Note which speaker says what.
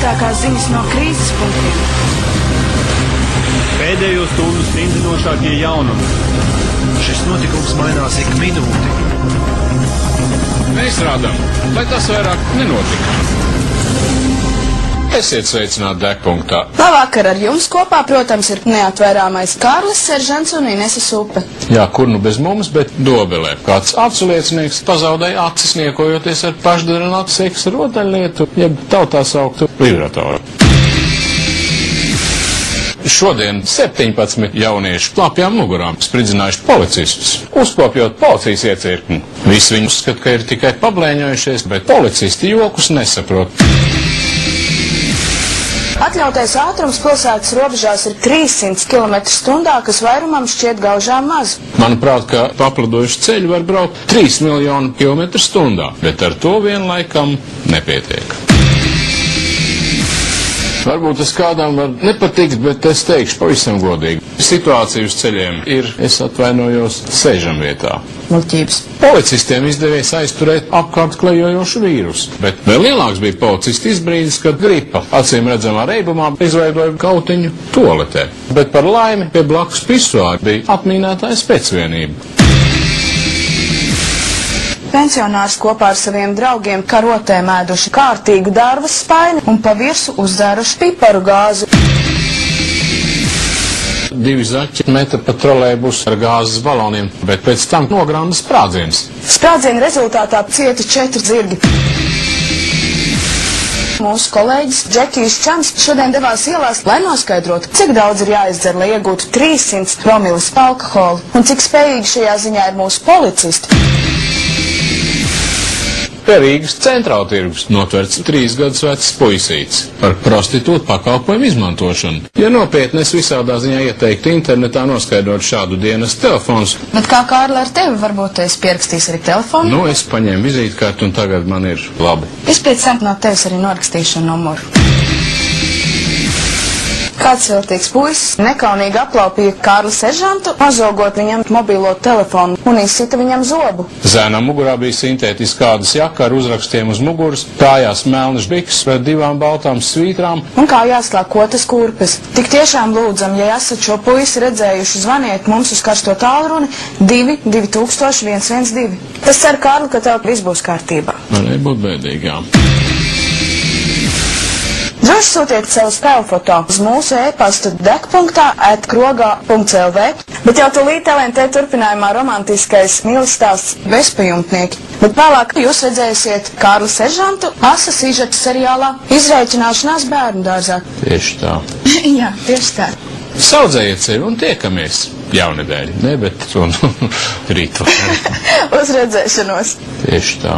Speaker 1: Visaugstākās ziņas no krīzes punktiem.
Speaker 2: Pēdējo stundu stingzinošākie jaunumi.
Speaker 3: Šis notikums mainās ik minūti.
Speaker 4: Mēs rādām, lai tas vairāk nenotika. Esiet sveicināti Degpunktā.
Speaker 1: Labvakar, ar jums kopā, protams, ir neatvairāmais Kārlis Seržants un Inese Supe.
Speaker 4: Jā, kur nu bez mums, bet Dobelē. Kāds aculiecinieks pazaudēja acis niekojoties ar pašdarinātu seksa rotaļlietu, jeb tautā sauktu vibratoru. Šodien 17 jaunieši plāpjām mugurām spridzinājuši policistus, uzkopjot policijas iecirkni. Visi viņi uzskata, ka ir tikai pablēņojušies, bet policisti jokus nesaprot.
Speaker 1: Atļautais ātrums pilsētas robežās ir 300 km/h, kas vairumam šķiet gaužām maz.
Speaker 4: Manuprāt, ka paplidojuši ceļi var braukt 3 miljonu km/h, bet ar to vienlaikam nepietiek. Varbūt tas kādam var nepatikt, bet es teikšu pavisam godīgi. Situācija uz ceļiem ir, es atvainojos, sēžamvietā.
Speaker 1: Muļķības.
Speaker 4: Policistiem izdevies aizturēt apkārt klejojošu vīrusu, bet vēl lielāks bija policistu izbrīdis, kad gripa acīm redzamā reibumā izveidoja kautiņu toaletē. Bet par laimi pie blakus pisuāra bija atmīnētāja specvienība.
Speaker 1: Pensionārs kopā ar saviem draugiem karotē mēduši kārtīgu dārvas spaini un pa virsu uzdēruši piparu gāzi.
Speaker 4: Divi zaķi meta pa trolejbusu ar gāzes baloniem, bet pēc tam nogranda sprādziens.
Speaker 1: Sprādziena rezultātā cieta 4 zirgi. Mūsu kolēģis Džekijs Čans šodien devās ielās, lai noskaidrotu, cik daudz ir jāizdzer, lai iegūtu 300 promilus alkoholu, un cik spējīgi šajā ziņā ir mūsu policisti.
Speaker 4: Pie Rīgas centrāla tirgus notverts 3 gadus vecs puisīts par prostitūtu pakalpojumu izmantošanu. Ja nopietni, es visādā ziņā ieteiktu internetā noskaidrot šādu dienas telefons.
Speaker 1: Bet kā Kārli ar tevi, varbūt es pierakstīs arī telefonu?
Speaker 4: Nu, es paņēmu vizītkarti un tagad man ir labi.
Speaker 1: Es pēc tam no tevis arī norakstīšu numuru. Kāds viltīgs puisis nekaunīgi aplaupīja Kārli Seržantu, nozogot viņam mobilo telefonu un izsita viņam zobu.
Speaker 4: Zēnam mugurā bija sintētiska ādas jaka ar uzrakstiem uz muguras, kājās melnas bikses ar 2 baltām svītrām.
Speaker 1: Un kājās lakotas kurpes. Tik tiešām lūdzam, ja esat šo puisi redzējuši, zvaniet mums uz karsto tālruni 2000 112. Es ceru, Kārli, ka tev viss būs kārtībā.
Speaker 4: Varēja būt bēdīgām.
Speaker 1: Droši sūtiet savus tēlfoto uz mūsu e-pastu degpunktā@krogā.lv, bet jau tūlīt LNT turpinājumā romantiskais mīlestāsts Bezpajumtnieki. Bet vēlāk jūs redzēsiet Kārli Seržantu asa sižeta seriālā Izreikināšanās bērnu dārzā.
Speaker 4: Tieši tā.
Speaker 1: Jā, tieši tā.
Speaker 4: Saudzējiet sevi un tiekamies jaunedēļ, ne, bet un rīt.
Speaker 1: Uz redzēšanos.
Speaker 4: Tieši tā.